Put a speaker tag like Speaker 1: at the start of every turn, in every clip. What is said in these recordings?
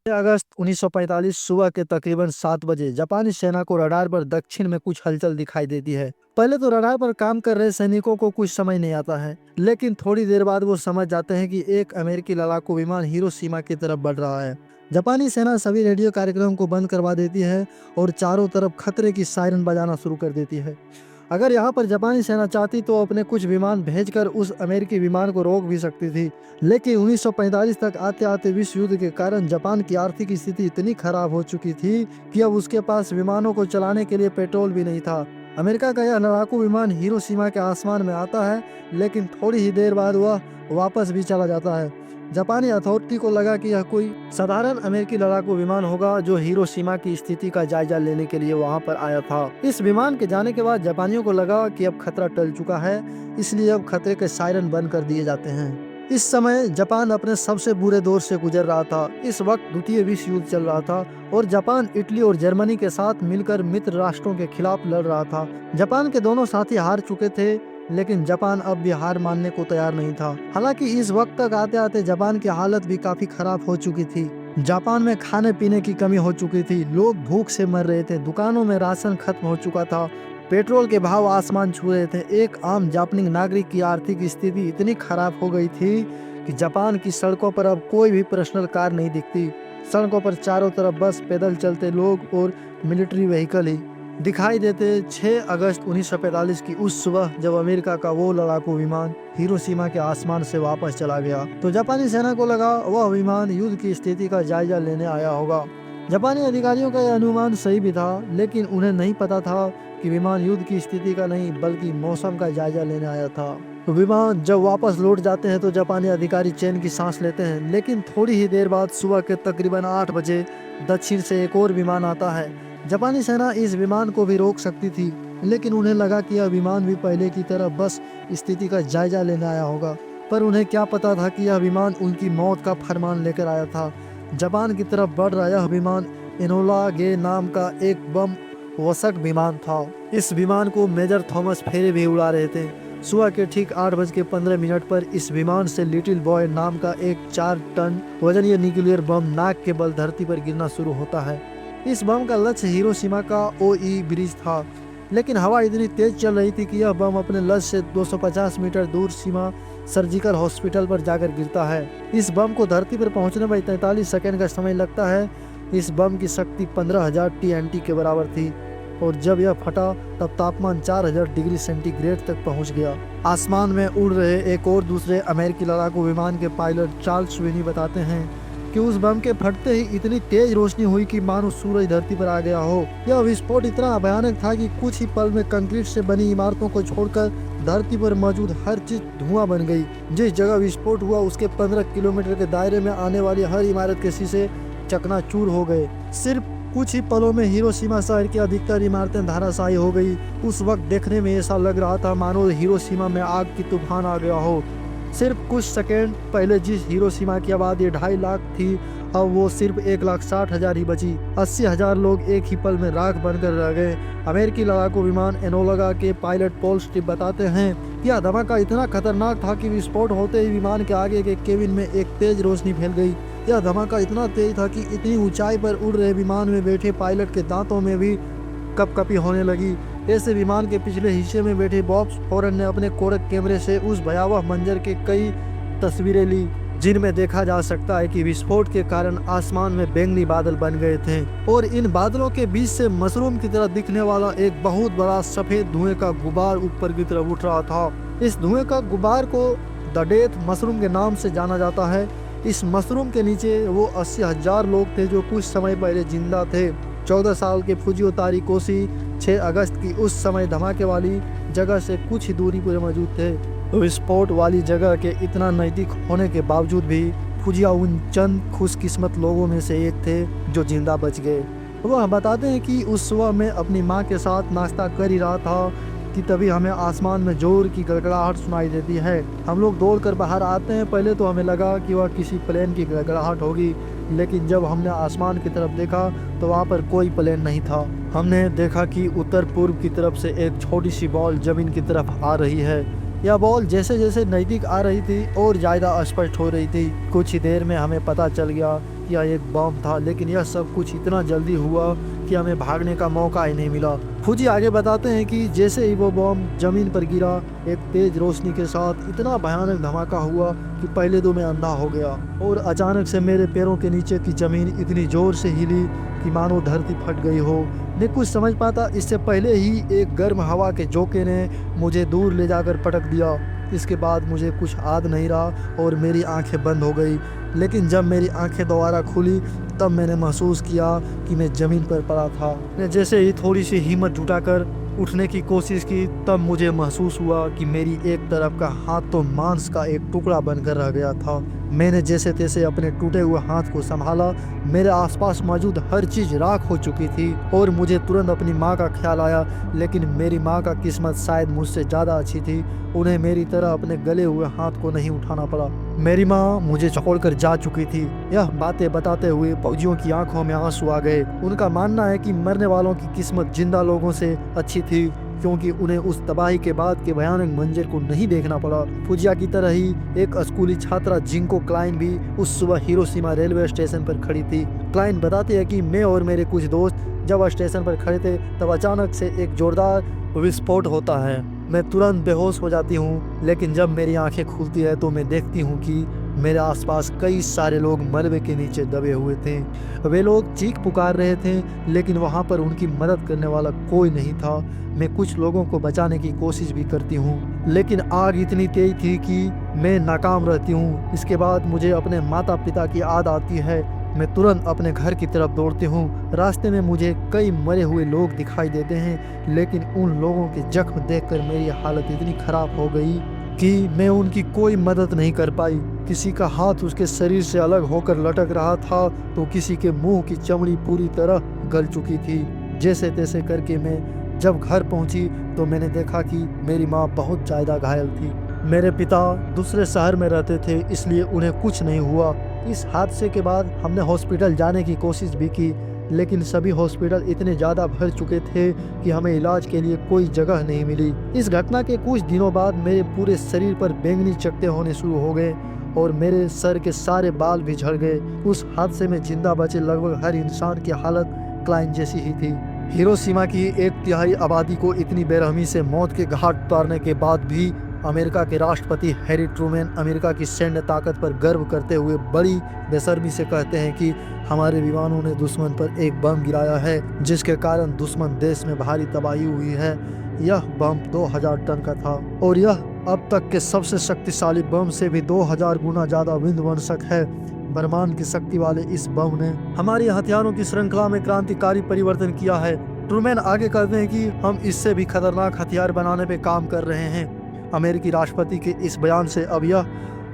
Speaker 1: अगस्त 1945 सुबह के तकरीबन 7 बजे जापानी सेना को रडार पर दक्षिण में कुछ हलचल दिखाई देती है। पहले तो रडार पर काम कर रहे सैनिकों को कुछ समझ नहीं आता है, लेकिन थोड़ी देर बाद वो समझ जाते हैं कि एक अमेरिकी लड़ाकू विमान हिरोशिमा की तरफ बढ़ रहा है। जापानी सेना सभी रेडियो कार्यक्रम को बंद करवा देती है और चारों तरफ खतरे की सायरन बजाना शुरू कर देती है। अगर यहाँ पर जापानी सेना चाहती तो अपने कुछ विमान भेजकर उस अमेरिकी विमान को रोक भी सकती थी, लेकिन 1945 तक आते आते विश्व युद्ध के कारण जापान की आर्थिक स्थिति इतनी खराब हो चुकी थी कि अब उसके पास विमानों को चलाने के लिए पेट्रोल भी नहीं था। अमेरिका का यह लड़ाकू विमान हिरोशिमा के आसमान में आता है, लेकिन थोड़ी ही देर बाद वह वापस भी चला जाता है। जापानी अथॉरिटी को लगा कि यह कोई साधारण अमेरिकी लड़ाकू विमान होगा जो हिरोशिमा की स्थिति का जायजा लेने के लिए वहां पर आया था। इस विमान के जाने के बाद जापानियों को लगा कि अब खतरा टल चुका है, इसलिए अब खतरे के सायरन बंद कर दिए जाते हैं। इस समय जापान अपने सबसे बुरे दौर से गुजर रहा था। इस वक्त द्वितीय विश्व युद्ध चल रहा था और जापान इटली और जर्मनी के साथ मिलकर मित्र राष्ट्रों के खिलाफ लड़ रहा था। जापान के दोनों साथी हार चुके थे, लेकिन जापान अब भी हार मानने को तैयार नहीं था। हालांकि इस वक्त तक आते आते जापान की हालत भी काफी खराब हो चुकी थी। जापान में खाने पीने की कमी हो चुकी थी, लोग भूख से मर रहे थे, दुकानों में राशन खत्म हो चुका था, पेट्रोल के भाव आसमान छू रहे थे। एक आम जापानी नागरिक की आर्थिक स्थिति इतनी खराब हो गई थी कि जापान की सड़कों पर अब कोई भी पर्सनल कार नहीं दिखती। सड़कों पर चारों तरफ बस पैदल चलते लोग और मिलिट्री व्हीकल ही दिखाई देते। 6 अगस्त 1945 की उस सुबह जब अमेरिका का वो लड़ाकू विमान हिरोशिमा के आसमान से वापस चला गया, तो जापानी सेना को लगा वह विमान युद्ध की स्थिति का जायजा लेने आया होगा। जापानी अधिकारियों का यह अनुमान सही भी था, लेकिन उन्हें नहीं पता था कि विमान युद्ध की स्थिति का नहीं बल्कि मौसम का जायजा लेने आया था। तो विमान जब वापस लौट जाते हैं तो जापानी अधिकारी चैन की सांस लेते हैं, लेकिन थोड़ी ही देर बाद सुबह के तकरीबन 8 बजे दक्षिण से एक और विमान आता है। जापानी सेना इस विमान को भी रोक सकती थी, लेकिन उन्हें लगा कि यह विमान भी पहले की तरह बस स्थिति का जायजा लेने आया होगा। पर उन्हें क्या पता था कि यह विमान उनकी मौत का फरमान लेकर आया था। जापान की तरफ बढ़ रहा यह विमान एनोला गे नाम का एक बम वसक विमान था। इस विमान को मेजर थॉमस फेरे भी उड़ा रहे थे। सुबह के ठीक 8:15 पर इस विमान से लिटिल बॉय नाम का एक 4 टन वजनीय न्यूक्लियर बम नाक के बल धरती पर गिरना शुरू होता है। इस बम का लक्ष्य हिरोशिमा का ओई ब्रिज था, लेकिन हवा इतनी तेज चल रही थी कि यह बम अपने लक्ष्य से 250 मीटर दूर सीमा सर्जिकल हॉस्पिटल पर जाकर गिरता है। इस बम को धरती पर पहुंचने में 43 सेकंड का समय लगता है। इस बम की शक्ति 15,000 TNT के बराबर थी और जब यह फटा तब तापमान 4,000 डिग्री सेंटीग्रेड तक पहुंच गया। आसमान में उड़ रहे एक और दूसरे अमेरिकी लड़ाकू विमान के पायलट चार्ल्स स्विनी बताते हैं कि उस बम के फटते ही इतनी तेज रोशनी हुई कि मानो सूरज धरती पर आ गया हो। यह विस्फोट इतना भयानक था कि कुछ ही पल में कंक्रीट से बनी इमारतों को छोड़कर धरती पर मौजूद हर चीज धुआं बन गई। जिस जगह विस्फोट हुआ उसके 15 किलोमीटर के दायरे में आने वाली हर इमारत के शीशे चकनाचूर हो गए। सिर्फ कुछ ही पलों में हिरोशिमा शहर की अधिकतर इमारतें धराशायी हो गई। उस वक्त देखने में ऐसा लग रहा था मानो हिरोशिमा में आग की तूफान आ गया हो। सिर्फ कुछ सेकेंड पहले जिस हिरोशिमा की आबादी 2.5 लाख थी, अब वो सिर्फ 1,60,000 ही बची। 80,000 लोग एक ही पल में राख बनकर रह गए। अमेरिकी लड़ाकू विमान एनोला के पायलट पॉल स्टिप बताते हैं कि यह धमाका इतना खतरनाक था कि विस्फोट होते ही विमान के आगे के केबिन में एक तेज रोशनी फैल गई। यह धमाका इतना तेज था कि इतनी ऊंचाई पर उड़ रहे विमान में बैठे पायलट के दांतों में भी कपकपी होने लगी। ऐसे विमान के पिछले हिस्से में बैठे बॉब फॉरन ने अपने कोरक कैमरे से उस भयावह मंजर के कई तस्वीरें ली, जिनमें देखा जा सकता है कि विस्फोट के कारण आसमान में बैंगनी बादल बन गए थे और इन बादलों के बीच से मशरूम की तरह दिखने वाला एक बहुत बड़ा सफेद धुएं का गुबार ऊपर की तरफ उठ रहा था। इस धुएं का गुबार को द डेथ मशरूम के नाम से जाना जाता है। इस मशरूम के नीचे वो 80,000 लोग थे जो कुछ समय पहले जिंदा थे। 14 साल के फुजियो तारिकोशी 6 अगस्त की उस समय धमाके वाली जगह से कुछ ही दूरी पर मौजूद थे। विस्फोट वाली जगह के इतना नज़दीक होने के बावजूद भी फुजिया उन चंद खुशकिस्मत लोगों में से एक थे जो जिंदा बच गए। वह बताते हैं कि उस सुबह मैं अपनी माँ के साथ नाश्ता कर ही रहा था कि तभी हमें आसमान में जोर की गड़गड़ाहट सुनाई देती है। हम लोग दौड़कर बाहर आते हैं। पहले तो हमें लगा कि वह किसी प्लेन की गड़गड़ाहट होगी, लेकिन जब हमने आसमान की तरफ देखा तो वहाँ पर कोई प्लेन नहीं था। हमने देखा कि उत्तर पूर्व की तरफ से एक छोटी सी बॉल जमीन की तरफ आ रही है। यह बॉल जैसे जैसे नज़दीक आ रही थी और ज़्यादा स्पष्ट हो रही थी। कुछ ही देर में हमें पता चल गया यह एक बम था, लेकिन यह सब कुछ इतना जल्दी हुआ कि हमें भागने का मौका ही नहीं मिला। फूजी आगे बताते हैं कि जैसे ही वो बम जमीन पर गिरा, एक तेज रोशनी के साथ इतना भयानक धमाका हुआ कि पहले तो मैं अंधा हो गया, और अचानक से मेरे पैरों के नीचे की जमीन इतनी जोर से हिली कि मानो धरती फट गई हो। मैं कुछ समझ पाता इससे पहले ही एक गर्म हवा के झोंके ने मुझे दूर ले जाकर पटक दिया। इसके बाद मुझे कुछ याद नहीं रहा और मेरी आंखें बंद हो गई। लेकिन जब मेरी आंखें दोबारा खुली तब मैंने महसूस किया कि मैं ज़मीन पर पड़ा था। मैं जैसे ही थोड़ी सी हिम्मत जुटाकर उठने की कोशिश की तब मुझे महसूस हुआ कि मेरी एक तरफ का हाथ तो मांस का एक टुकड़ा बनकर रह गया था। मैंने जैसे तैसे अपने टूटे हुए हाथ को संभाला। मेरे आसपास मौजूद हर चीज़ राख हो चुकी थी और मुझे तुरंत अपनी माँ का ख्याल आया। लेकिन मेरी माँ का किस्मत शायद मुझसे ज़्यादा अच्छी थी, उन्हें मेरी तरह अपने गले हुए हाथ को नहीं उठाना पड़ा। मेरी माँ मुझे छोड़कर जा चुकी थी। यह बातें बताते हुए फौजियों की आंखों में आंसू आ गए। उनका मानना है कि मरने वालों की किस्मत जिंदा लोगों से अच्छी थी, क्योंकि उन्हें उस तबाही के बाद के भयानक मंजर को नहीं देखना पड़ा। फुजिया की तरह ही एक स्कूली छात्रा जिंको क्लाइन भी उस सुबह हिरोशिमा रेलवे स्टेशन पर खड़ी थी। क्लाइन बताते हैं कि मैं और मेरे कुछ दोस्त जब स्टेशन पर खड़े थे तब अचानक से एक जोरदार विस्फोट होता है। मैं तुरंत बेहोश हो जाती हूँ, लेकिन जब मेरी आंखें खुलती है तो मैं देखती हूँ कि मेरे आसपास कई सारे लोग मलबे के नीचे दबे हुए थे। वे लोग चीख पुकार रहे थे, लेकिन वहाँ पर उनकी मदद करने वाला कोई नहीं था। मैं कुछ लोगों को बचाने की कोशिश भी करती हूँ, लेकिन आग इतनी तेज थी कि मैं नाकाम रहती हूँ। इसके बाद मुझे अपने माता पिता की याद आती है। मैं तुरंत अपने घर की तरफ दौड़ती हूँ। रास्ते में मुझे कई मरे हुए लोग दिखाई देते हैं, लेकिन उन लोगों के जख्म देखकर मेरी हालत इतनी खराब हो गई कि मैं उनकी कोई मदद नहीं कर पाई। किसी का हाथ उसके शरीर से अलग होकर लटक रहा था, तो किसी के मुंह की चमड़ी पूरी तरह गल चुकी थी। जैसे तैसे करके मैं जब घर पहुंची तो मैंने देखा कि मेरी माँ बहुत ज़्यादा घायल थी। मेरे पिता दूसरे शहर में रहते थे, इसलिए उन्हें कुछ नहीं हुआ। इस हादसे के बाद हमने हॉस्पिटल जाने की कोशिश भी की, लेकिन सभी हॉस्पिटल इतने ज़्यादा भर चुके थे कि हमें इलाज के लिए कोई जगह नहीं मिली। इस घटना के कुछ दिनों बाद मेरे पूरे शरीर पर बैंगनी चकत्ते होने शुरू हो गए और मेरे सर के सारे बाल भी झड़ गए। उस हादसे में जिंदा बचे लगभग हर इंसान की हालत क्लाइन जैसी ही थी। हिरोशिमा की 1/3 आबादी को इतनी बेरहमी से मौत के घाट उतारने के बाद भी अमेरिका के राष्ट्रपति हैरी ट्रूमैन अमेरिका की सैन्य ताकत पर गर्व करते हुए बड़ी बेशर्मी से कहते हैं कि हमारे विमानों ने दुश्मन पर एक बम गिराया है, जिसके कारण दुश्मन देश में भारी तबाही हुई है। यह बम 2000 टन का था और यह अब तक के सबसे शक्तिशाली बम से भी 2000 गुना ज्यादा विध्वंसक है। ब्रह्मांड की शक्ति वाले इस बम ने हमारी हथियारों की श्रृंखला में क्रांतिकारी परिवर्तन किया है। ट्रूमैन आगे कहते हैं कि हम इससे भी खतरनाक हथियार बनाने पे काम कर रहे हैं। अमेरिकी राष्ट्रपति के इस बयान से अब यह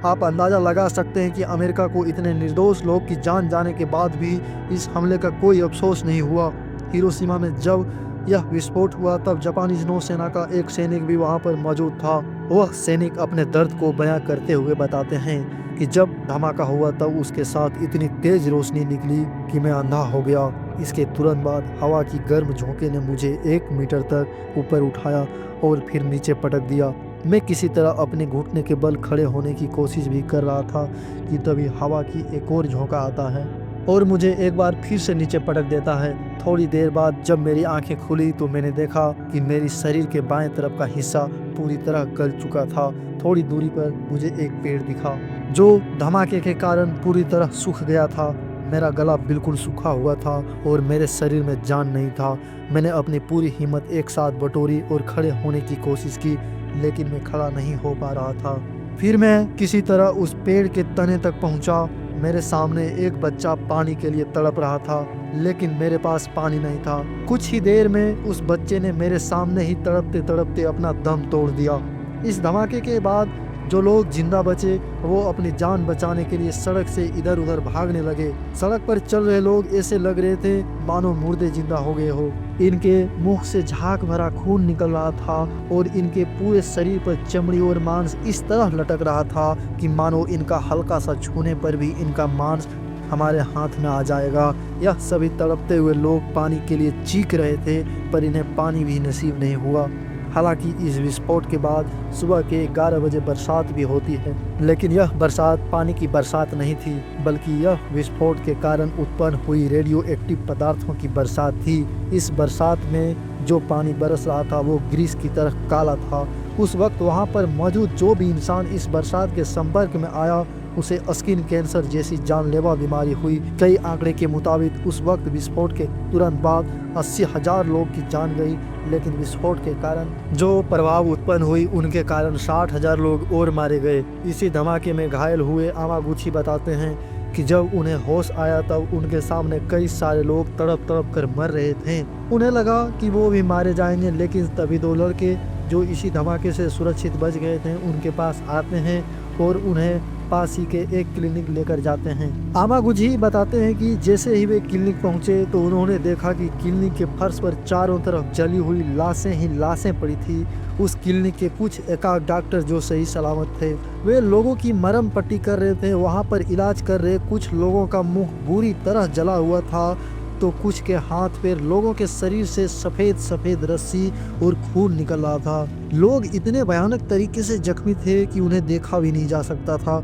Speaker 1: आप अंदाज़ा लगा सकते हैं कि अमेरिका को इतने निर्दोष लोग की जान जाने के बाद भी इस हमले का कोई अफसोस नहीं हुआ। हिरोशिमा में जब यह विस्फोट हुआ तब जापानी नौसेना का एक सैनिक भी वहां पर मौजूद था। वह सैनिक अपने दर्द को बयां करते हुए बताते हैं कि जब धमाका हुआ तब उसके साथ इतनी तेज रोशनी निकली कि मैं अंधा हो गया। इसके तुरंत बाद हवा की गर्म झोंके ने मुझे 1 मीटर तक ऊपर उठाया और फिर नीचे पटक दिया। मैं किसी तरह अपने घुटने के बल खड़े होने की कोशिश भी कर रहा था कि तभी हवा की एक और झोंका आता है और मुझे एक बार फिर से नीचे पटक देता है। थोड़ी देर बाद जब मेरी आंखें खुली तो मैंने देखा कि मेरी शरीर के बाएं तरफ का हिस्सा पूरी तरह गल चुका था। थोड़ी दूरी पर मुझे एक पेड़ दिखा जो धमाके के कारण पूरी तरह सूख गया था। मेरा गला बिल्कुल सूखा हुआ था और मेरे शरीर में जान नहीं था। मैंने अपनी पूरी हिम्मत एक साथ बटोरी और खड़े होने की कोशिश की, लेकिन मैं खड़ा नहीं हो पा रहा था। फिर मैं किसी तरह उस पेड़ के तने तक पहुंचा। मेरे सामने एक बच्चा पानी के लिए तड़प रहा था, लेकिन मेरे पास पानी नहीं था। कुछ ही देर में उस बच्चे ने मेरे सामने ही तड़पते तड़पते अपना दम तोड़ दिया। इस धमाके के बाद जो लोग जिंदा बचे वो अपनी जान बचाने के लिए सड़क से इधर उधर भागने लगे। सड़क पर चल रहे लोग ऐसे लग रहे थे मानो मुर्दे जिंदा हो गए हो। इनके मुख से झाग भरा खून निकल रहा था और इनके पूरे शरीर पर चमड़ी और मांस इस तरह लटक रहा था कि मानो इनका हल्का सा छूने पर भी इनका मांस हमारे हाथ में आ जाएगा। यह सभी तड़पते हुए लोग पानी के लिए चीख रहे थे, पर इन्हें पानी भी नसीब नहीं हुआ। हालांकि इस विस्फोट के बाद सुबह के 11 बजे बरसात भी होती है, लेकिन यह बरसात पानी की बरसात नहीं थी, बल्कि यह विस्फोट के कारण उत्पन्न हुई रेडियो एक्टिव पदार्थों की बरसात थी। इस बरसात में जो पानी बरस रहा था वो ग्रीस की तरह काला था। उस वक्त वहाँ पर मौजूद जो भी इंसान इस बरसात के संपर्क में आया उसे स्किन कैंसर जैसी जानलेवा बीमारी हुई। कई आंकड़े के मुताबिक उस वक्त विस्फोट के तुरंत बाद 80,000 लोग की जान गई, लेकिन विस्फोट के कारण जो प्रभाव उत्पन्न हुई उनके कारण 60,000 लोग और मारे गए। इसी धमाके में घायल हुए आमागुची बताते हैं कि जब उन्हें होश आया तब उनके सामने कई सारे लोग तड़प तड़प कर मर रहे थे। उन्हें लगा कि वो भी मारे जाएंगे, लेकिन तभी 2 लड़के जो इसी धमाके से सुरक्षित बच गए थे उनके पास आते हैं और उन्हें पास ही के एक क्लिनिक लेकर जाते हैं। आमागुची बताते हैं कि जैसे ही वे क्लिनिक पहुंचे तो उन्होंने देखा कि क्लिनिक के फर्श पर चारों तरफ जली हुई लाशें ही लाशें पड़ी थी। उस क्लिनिक के कुछ एकाध डॉक्टर जो सही सलामत थे वे लोगों की मरहम पट्टी कर रहे थे, वहां पर इलाज कर रहे। कुछ लोगों का मुंह बुरी तरह जला हुआ था तो कुछ के हाथ पैर, लोगों के शरीर से सफेद सफेद रस्सी और खून निकल रहा था। लोग इतने भयानक तरीके से जख्मी थे कि उन्हें देखा भी नहीं जा सकता था।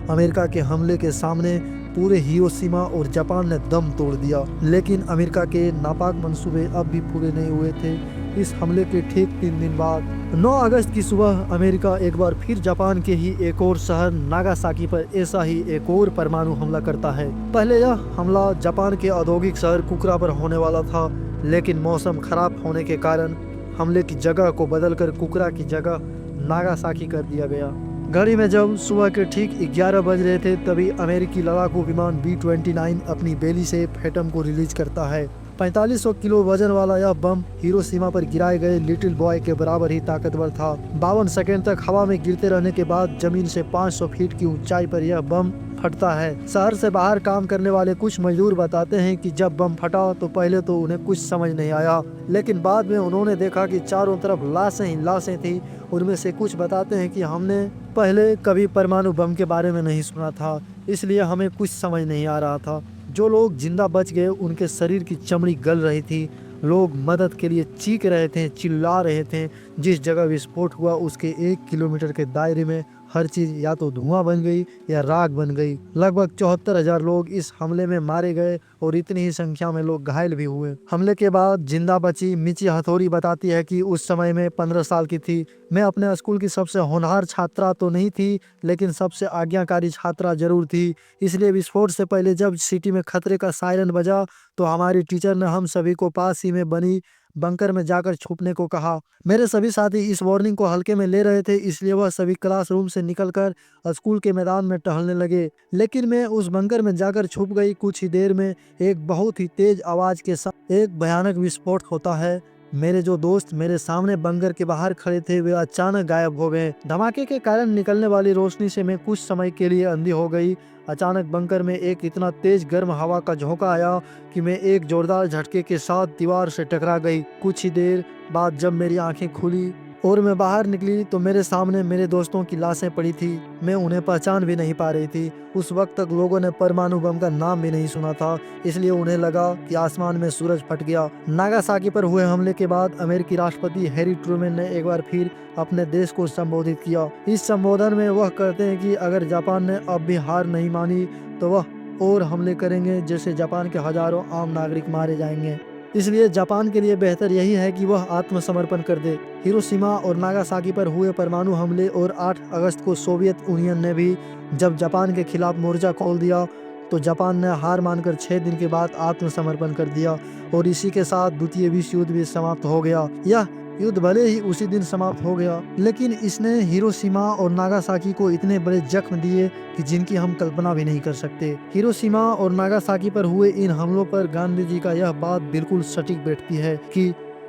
Speaker 1: अमेरिका के हमले के सामने पूरे हिरोशिमा और जापान ने दम तोड़ दिया, लेकिन अमेरिका के नापाक मंसूबे अब भी पूरे नहीं हुए थे। इस हमले के ठीक 3 दिन बाद 9 अगस्त की सुबह अमेरिका एक बार फिर जापान के ही एक और शहर नागासाकी पर ऐसा ही एक और परमाणु हमला करता है। पहले यह हमला जापान के औद्योगिक शहर कुकरा पर होने वाला था, लेकिन मौसम खराब होने के कारण हमले की जगह को बदलकर कुकरा की जगह नागासाकी कर दिया गया। घड़ी में जब सुबह के ठीक 11 बज रहे थे तभी अमेरिकी लड़ाकू विमान B-29 अपनी बेली से फैटम को रिलीज करता है। 4500 किलो वजन वाला यह बम हिरोशिमा पर गिराए गए लिटिल बॉय के बराबर ही ताकतवर था। 52 सेकेंड तक हवा में गिरते रहने के बाद जमीन से 500 फीट की ऊंचाई पर यह बम फटता है। शहर से बाहर काम करने वाले कुछ मजदूर बताते हैं कि जब बम फटा तो पहले तो उन्हें कुछ समझ नहीं आया, लेकिन बाद में उन्होंने देखा कि चारों तरफ लाशें ही लाशें थी। उनमें से कुछ बताते हैं कि हमने पहले कभी परमाणु बम के बारे में नहीं सुना था, इसलिए हमें कुछ समझ नहीं आ रहा था। जो लोग जिंदा बच गए उनके शरीर की चमड़ी गल रही थी। लोग मदद के लिए चीख रहे थे, चिल्ला रहे थे। जिस जगह विस्फोट हुआ उसके 1 किलोमीटर के दायरे में हर चीज या तो धुआं बन गई या राख बन गई। लगभग 74,000 लोग इस हमले में मारे गए और इतनी ही संख्या में लोग घायल भी हुए। हमले के बाद जिंदा बची मिची हथौड़ी बताती है कि उस समय में 15 साल की थी। मैं अपने स्कूल की सबसे होनहार छात्रा तो नहीं थी, लेकिन सबसे आज्ञाकारी छात्रा जरूर थी। इसलिए विस्फोट से पहले जब सिटी में खतरे का सायरन बजा तो हमारी टीचर ने हम सभी को पास ही में बनी बंकर में जाकर छुपने को कहा। मेरे सभी साथी इस वार्निंग को हल्के में ले रहे थे, इसलिए वह सभी क्लासरूम से निकलकर स्कूल के मैदान में टहलने लगे, लेकिन मैं उस बंकर में जाकर छुप गई। कुछ ही देर में एक बहुत ही तेज आवाज के साथ एक भयानक विस्फोट होता है। मेरे जो दोस्त मेरे सामने बंकर के बाहर खड़े थे वे अचानक गायब हो गए। धमाके के कारण निकलने वाली रोशनी से मैं कुछ समय के लिए अंधी हो गई। अचानक बंकर में एक इतना तेज गर्म हवा का झोंका आया कि मैं एक जोरदार झटके के साथ दीवार से टकरा गई। कुछ ही देर बाद जब मेरी आंखें खुली और मैं बाहर निकली तो मेरे सामने मेरे दोस्तों की लाशें पड़ी थी। मैं उन्हें पहचान भी नहीं पा रही थी। उस वक्त तक लोगों ने परमाणु बम का नाम भी नहीं सुना था, इसलिए उन्हें लगा कि आसमान में सूरज फट गया। नागासाकी पर हुए हमले के बाद अमेरिकी राष्ट्रपति हैरी ट्रूमैन ने एक बार फिर अपने देश को संबोधित किया। इस संबोधन में वह कहते हैं कि अगर जापान ने अब भी हार नहीं मानी तो वह और हमले करेंगे, जैसे जापान के हजारों आम नागरिक मारे जाएंगे। इसलिए जापान के लिए बेहतर यही है कि वह आत्मसमर्पण कर दे। हिरोशिमा और नागासाकी पर हुए परमाणु हमले और 8 अगस्त को सोवियत यूनियन ने भी जब जापान के खिलाफ मोर्चा खोल दिया तो जापान ने हार मानकर 6 दिन के बाद आत्मसमर्पण कर दिया और इसी के साथ द्वितीय विश्व युद्ध भी समाप्त हो गया। यह युद्ध भले ही उसी दिन समाप्त हो गया, लेकिन इसने हिरोशिमा और नागासाकी को इतने बड़े जख्म दिए कि जिनकी हम कल्पना भी नहीं कर सकते। हिरोशिमा और नागासाकी पर हुए इन हमलों पर गांधी जी का यह बात बिल्कुल सटीक बैठती है कि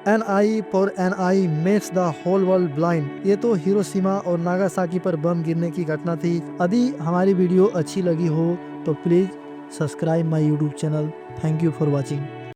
Speaker 1: an eye for an eye makes the whole world blind. ये तो हिरोशिमा और नागासाकी पर बम गिरने की घटना थी। यदि हमारी वीडियो अच्छी लगी हो तो please subscribe my YouTube channel. Thank you for watching.